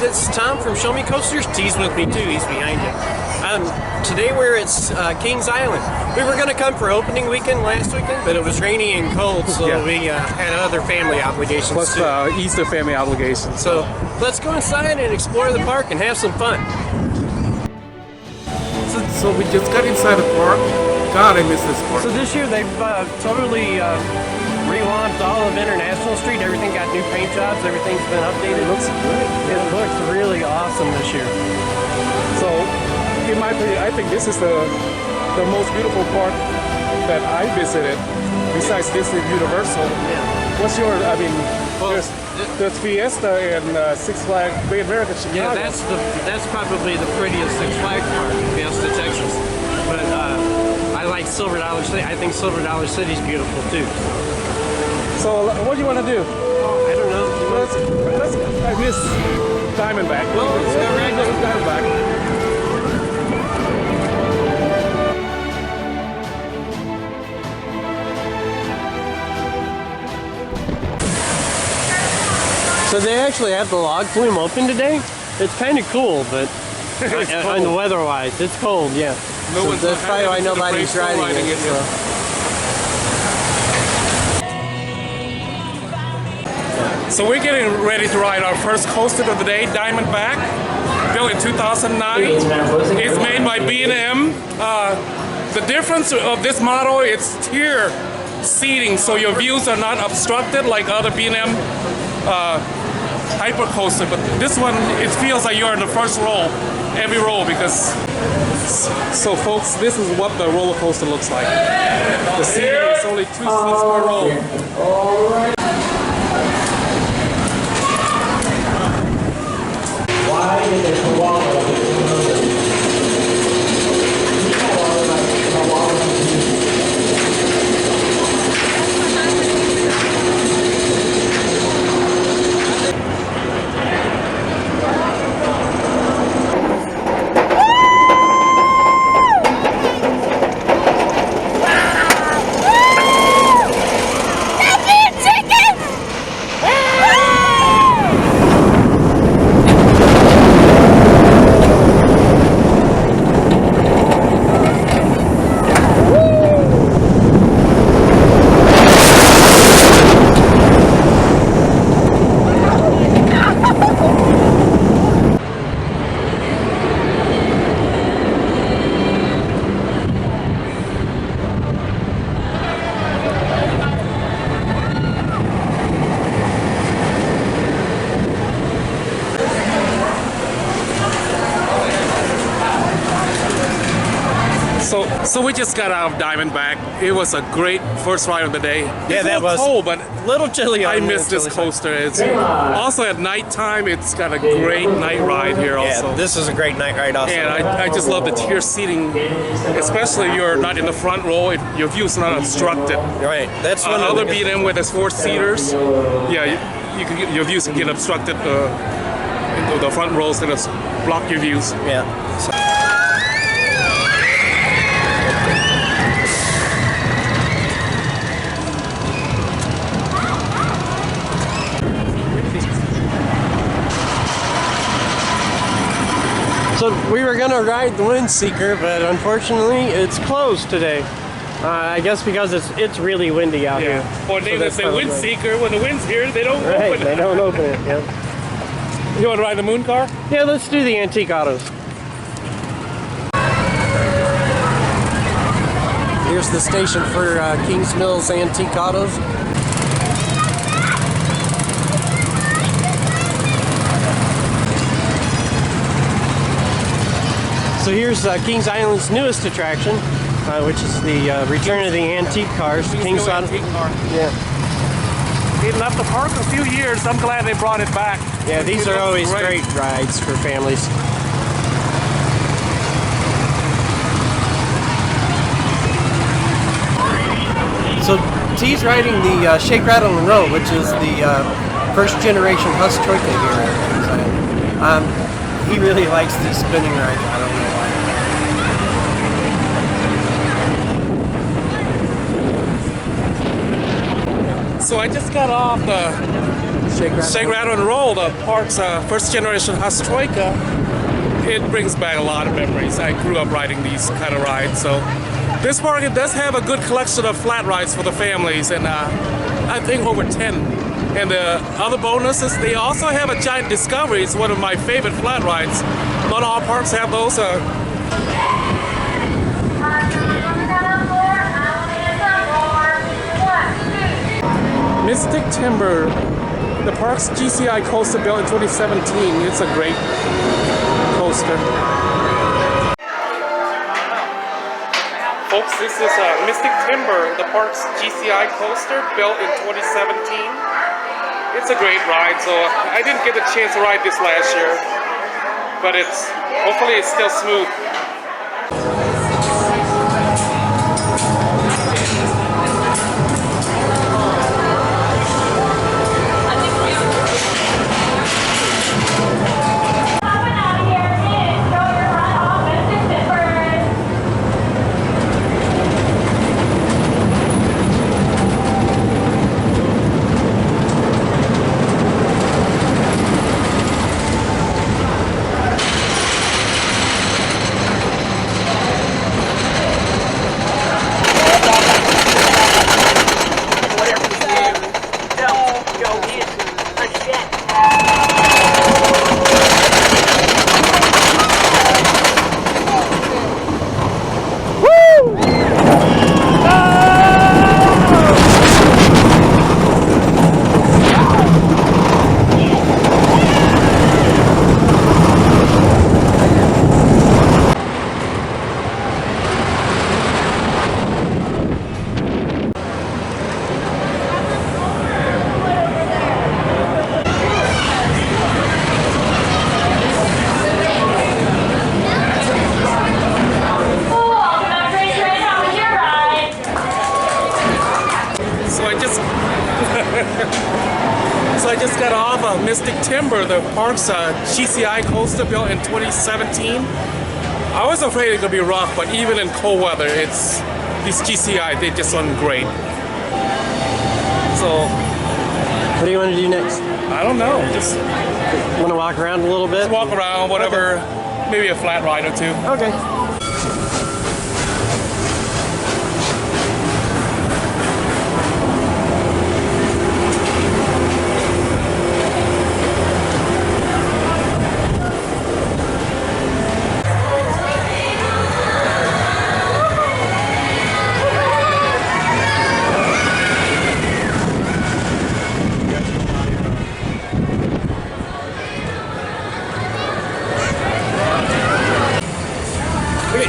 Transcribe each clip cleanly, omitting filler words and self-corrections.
it's Tom from Show Me Coasters. T's with me too, he's behind you. Today we're at Kings Island. We were going to come for opening weekend last weekend, but it was rainy and cold, so we had other family obligations plus too. Easter family obligations. So let's go inside and explore the park and have some fun. So we just got inside the park. God, I miss this park. So this year they've totally relaunched all of International Street. Everything got new paint jobs. Everything's been updated. It looks great. It looks really awesome this year. So, in my opinion, I think this is the most beautiful park that I visited, besides Disney Universal. Yeah. What's your? I mean, Well, there's Fiesta and Six Flags Great American Chicago. Yeah, that's probably the prettiest Six Flags park, Fiesta, Texas. But I like Silver Dollar City. I think Silver Dollar City's beautiful too. So what do you want to do? I don't know. Let's I miss Diamondback. Well, let's go right now. Diamondback. So they actually have the log flume open today. It's kind of cool, but on the weather-wise, it's cold. Yeah. No one's that's probably why nobody's riding it. So we're getting ready to ride our first coaster of the day, Diamondback, built in 2009. It's made by B&M. The difference of this model, it's tier seating, so your views are not obstructed like other B&M hyper coaster. But this one, it feels like you're in the first row, every row, because. So folks, this is what the roller coaster looks like. The seating is only 2 seats per row. Why did they cooperate? So we just got out of Diamondback. It was a great first ride of the day. Yeah, that was cold, but a little chilly. I miss this coaster. It's also at nighttime. It's got a great night ride here. Also, yeah, this is a great night ride. Also, and I just love the tier seating, especially if you're not in the front row. Your view's not obstructed. Right, that's one other B&M where there's 4 seaters. Yeah, you can, your views can get obstructed into the front rows and just block your views. Yeah. So we were gonna ride the Windseeker, but unfortunately it's closed today. I guess because it's really windy out here. Or they say Windseeker, when the wind's here, they don't open it. They don't open it, yeah. You want to ride the moon car? Yeah, let's do the antique autos. Here's the station for Kings Mills Antique Autos. So here's Kings Island's newest attraction, which is the return of the antique cars. Kings Island. Yeah. It left the park a few years. I'm glad they brought it back. Yeah, these are always great rides for families. So T's riding the Shake, Rattle, and Roll, which is the first generation Hus Troika here at Kings Island. He really likes these spinning rides. I don't know why. So I just got off the Shake, Rattle, and Roll, the park's first generation Hot Troika. It brings back a lot of memories. I grew up riding these kind of rides, so this park, it does have a good collection of flat rides for the families, and I think over 10. And the other bonuses, they also have a giant Discovery. It's one of my favorite flat rides. Not all parks have those. Mystic Timber, the park's GCI coaster built in 2017. It's a great coaster. Folks, this is Mystic Timber, the park's GCI coaster built in 2017. It's a great ride, so I didn't get a chance to ride this last year, but hopefully it's still smooth. So I just got off of Mystic Timber, the park's GCI coaster built in 2017. I was afraid it could be rough, but even in cold weather, these GCI, they just run great. So, what do you want to do next? I don't know. Just want to walk around a little bit? Walk around, whatever. Okay. Maybe a flat ride or two. Okay.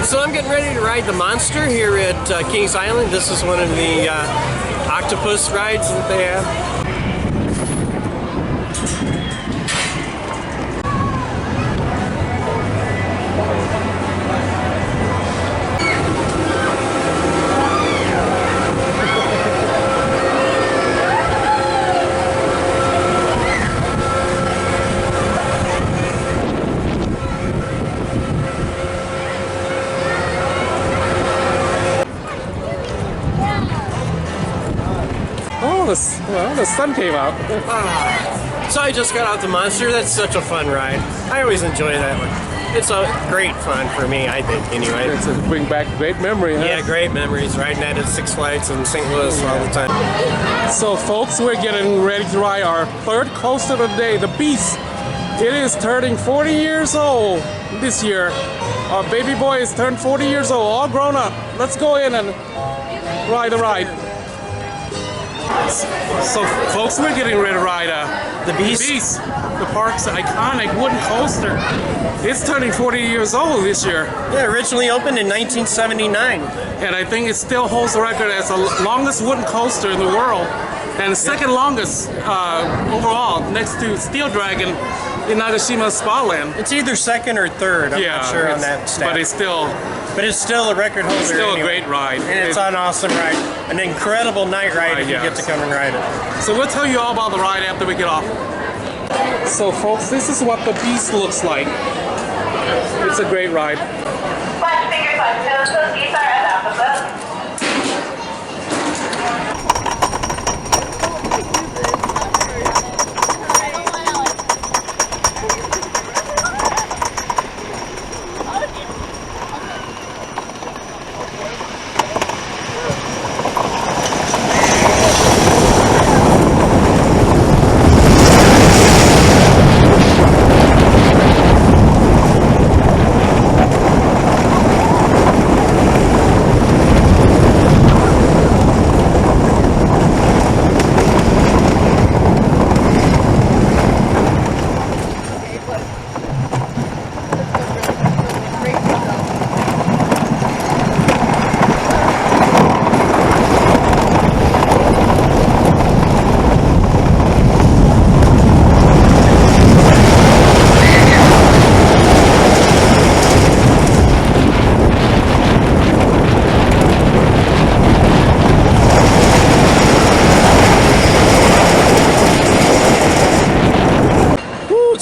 So I'm getting ready to ride the Monster here at Kings Island. This is one of the octopus rides that they have. Well, the sun came out. So I just got out the Monster. That's such a fun ride. I always enjoy that one. It's a great fun for me, I think, anyway. It's a bring back great memory, huh? Yeah, great memories. Riding that at Six Flags in St. Louis all the time. So, folks, we're getting ready to ride our third coaster of the day, the Beast. It is turning 40 years old this year. Our baby boy is turned 40 years old, all grown up. Let's go in and ride the ride. So, folks, we're getting ready to ride the Beast. The park's iconic wooden coaster. It's turning 40 years old this year. Yeah, originally opened in 1979. And I think it still holds the record as the longest wooden coaster in the world. And the second longest overall, next to Steel Dragon in Nagashima Spa-Land. It's either second or third, I'm not sure on that stat. But it's still a record holder. It's still anyway. A great ride. And it's an awesome ride. An incredible night ride if you get to come and ride it. So we'll tell you all about the ride after we get off. So, folks, this is what the Beast looks like. It's a great ride.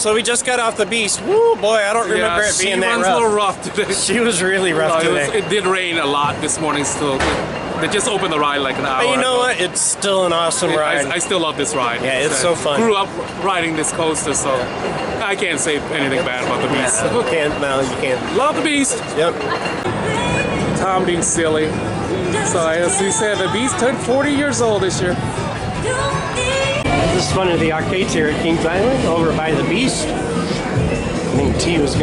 So we just got off the beast. Woo, boy, I don't remember it being that rough. She runs a little rough today. She was really rough today. It did rain a lot this morning still. They just opened the ride like an hour But you know ago. what? It's still an awesome ride. I still love this ride. Yeah, it's so fun. Grew up riding this coaster, so I can't say anything bad about the Beast. You can't, no, you can't. Love the Beast. Yep. Tom being silly. So as he said, the Beast turned 40 years old this year. This is one of the arcades here at Kings Island, over by the Beast. I think T was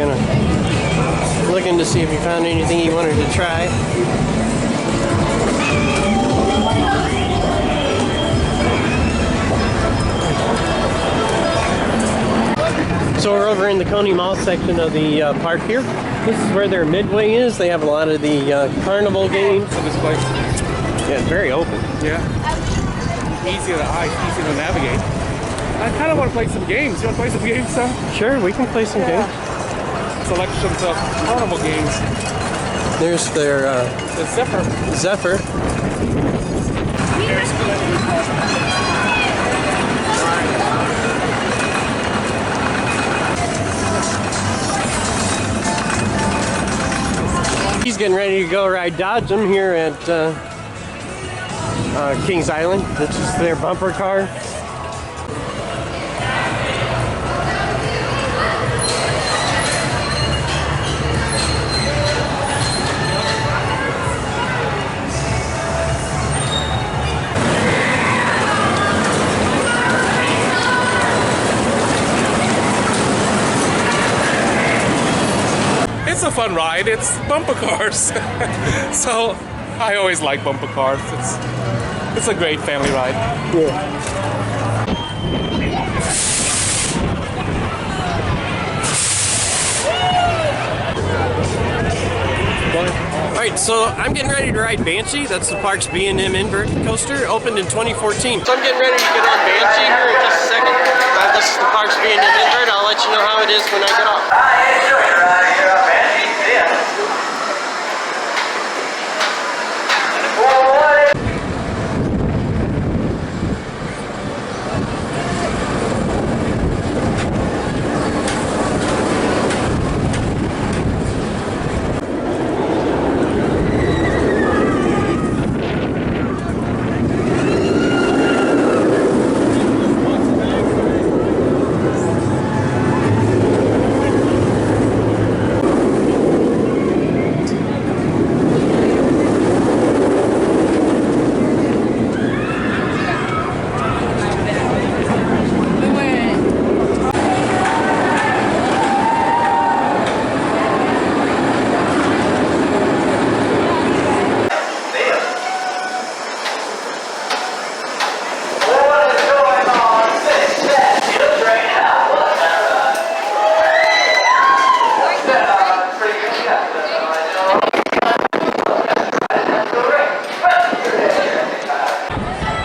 looking to see if he found anything he wanted to try. So we're over in the Coney Mall section of the park here. This is where their Midway is. They have a lot of the carnival games. This place. Yeah, it's very open. Yeah. Easy to navigate. I kind of want to play some games. You want to play some games, Sam? Sure, we can play some games. Selections of carnival games. There's their The Zephyr. He's getting ready to go ride Dodge 'em here at Kings Island. This is their bumper car. It's a fun ride. It's bumper cars. So I always like bumper cars. It's a great family ride. Yeah. Alright, so I'm getting ready to ride Banshee. That's the park's B&M invert coaster, opened in 2014. So I'm getting ready to get on Banshee here in just a second. This is the park's B&M invert. I'll let you know how it is when I get off. I enjoy riding here on Banshee. Yeah.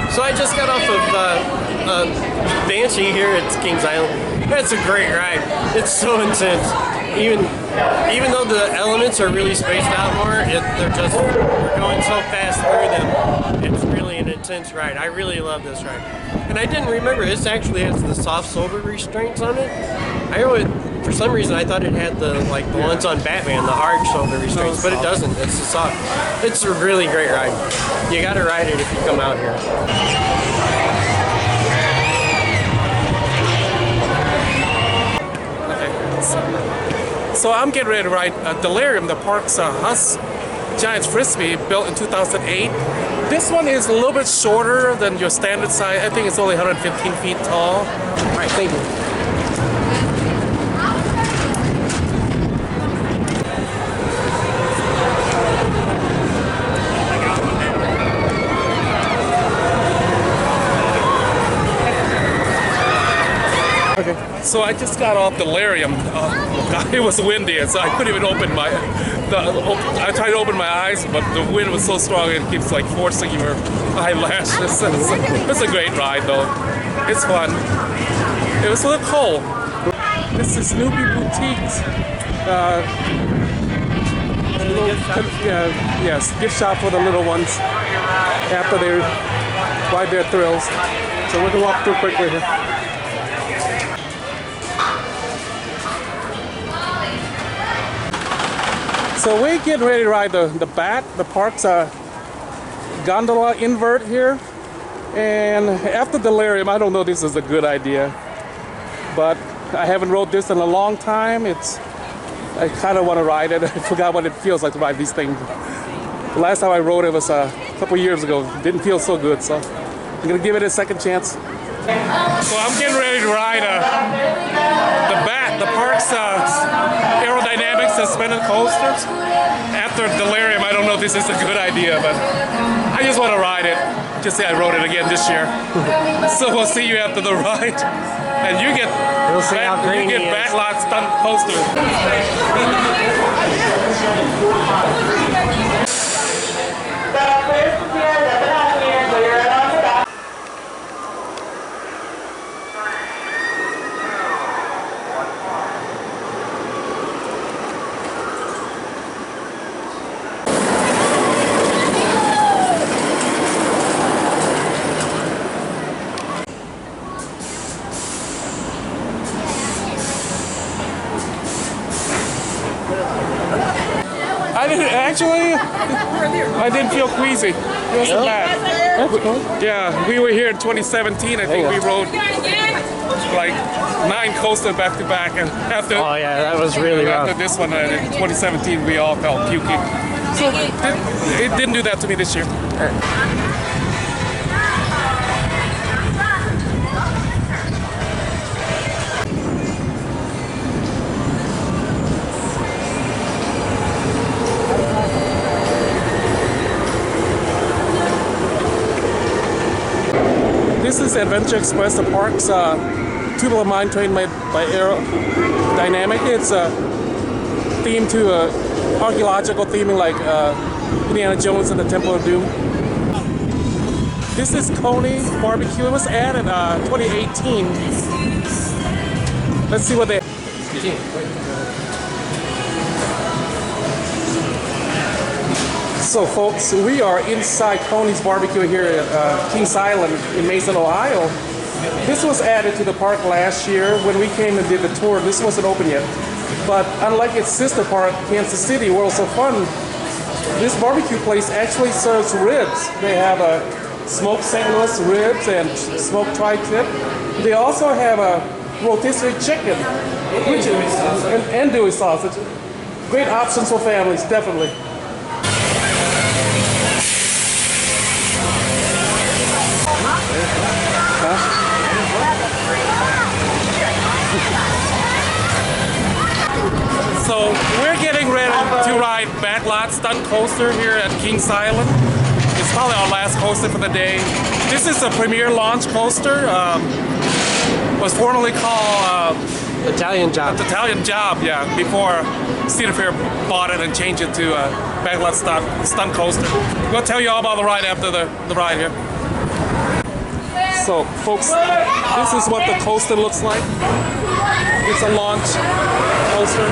So I just got off of Banshee here at Kings Island. That's a great ride. It's so intense. Even though the elements are really spaced out more, we're going so fast through them. It's really an intense ride. I really love this ride. And I didn't remember this actually has the soft shoulder restraints on it. For some reason I thought it had the ones on Batman, the hard shoulder restraints, but it doesn't. It's the soft. It's a really great ride. You gotta ride it if you come out here. So I'm getting ready to ride Delirium, the park's Huss Giants Frisbee, built in 2008. This one is a little bit shorter than your standard size. I think it's only 115 feet tall. All right, thank you. So I just got off Delirium. It was windy, so I couldn't even open I tried to open my eyes, but the wind was so strong it keeps forcing your eyelashes. It's a great ride though. It's fun. It was a little cold. This is Snoopy Boutiques. Yes, gift shop for the little ones after they ride their thrills. So we're gonna walk through quickly here. So we're getting ready to ride the Bat, the park's gondola invert here. And after Delirium, I don't know if this is a good idea, but I haven't rode this in a long time. I kind of want to ride it. I forgot what it feels like to ride these things. The last time I rode it was a couple years ago. It didn't feel so good, so I'm gonna give it a second chance. So I'm getting ready to ride the Bat, the park's aerodynamic suspended coasters. After Delirium, I don't know if this is a good idea, but I just want to ride it. Just say I rode it again this year. So we'll see you after the ride. And you get backlot stunt coaster. I didn't feel queasy. It wasn't bad. That's cool. Yeah, we were here in 2017. I think we rode like 9 coasters back to back, and after that was really rough. After this one in 2017, we all felt pukey. So it didn't do that to me this year. This is Adventure Express, the park's tubular mine train made by Aerodynamic. It's themed to archaeological theming like Indiana Jones and the Temple of Doom. This is Coney BBQ. It was added 2018. Let's see what they... So folks, we are inside Coney's BBQ here at Kings Island in Mason, Ohio. This was added to the park last year when we came and did the tour. This wasn't open yet. But unlike its sister park, Kansas City, Worlds of Fun, this barbecue place actually serves ribs. They have smoked St. Louis ribs and smoked tri-tip. They also have a rotisserie chicken, which is an andouille sausage. Great options for families, definitely. So we're getting ready to ride backlot stunt coaster here at Kings Island. It's probably our last coaster for the day. This is a premier launch coaster. Was formerly called Italian Job. Italian Job, yeah, before Cedar Fair bought it and changed it to a backlot stunt coaster. We'll tell you all about the ride after the ride here. So folks, this is what the coaster looks like. It's a launch coaster.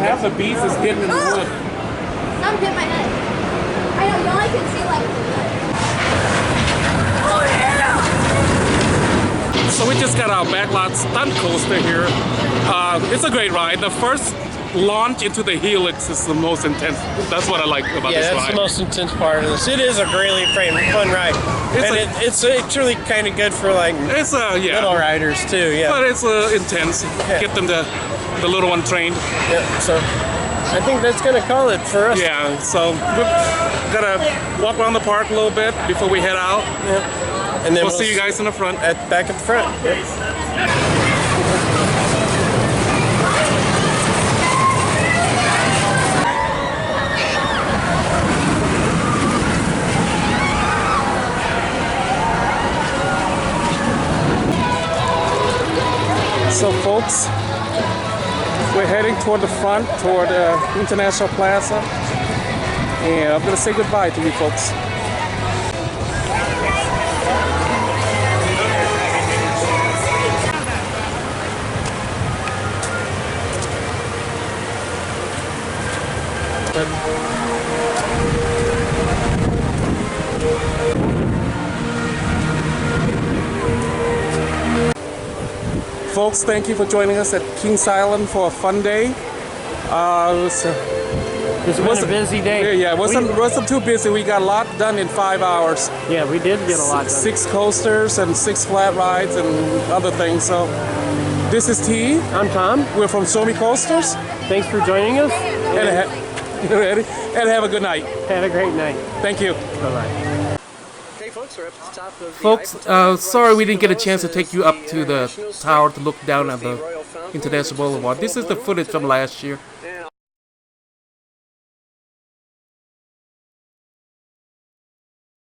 Half the beast is hidden in the wood. Some hit my head. I know, you only can see like the wood. Oh yeah! So we just got our backlot stunt coaster here. It's a great ride. The first launch into the helix is the most intense. That's what I like about this ride. Yeah, that's the most intense part of this. It is a really fun ride. It's really kind of good for like little riders too. Yeah, but it's intense. Yeah. Get them the little one trained. Yeah, so I think that's gonna call it for us. Yeah, so we're gonna walk around the park a little bit before we head out. Yeah, and then we'll see you guys in the front. Back at the front. Yep. So folks, we're heading toward the front, toward International Plaza, and I'm going to say goodbye to you folks. folks, thank you for joining us at Kings Island for a fun day. It's been a busy day. Yeah, wasn't too busy. We got a lot done in 5 hours. Yeah, we did get a lot done. 6 coasters and 6 flat rides and other things. So this is T. I'm Tom. We're from Somi Coasters. Thanks for joining us. And have a good night. Have a great night. Thank you. Bye-bye. Okay, folks, we're up at the top of the Folks, Eiffel Tower. sorry we didn't get a Below chance to us take is you up the to the National tower to Stadium look down with at the the Royal Fountain, International which is in Boulevard. This full is the bloom footage from today. last year.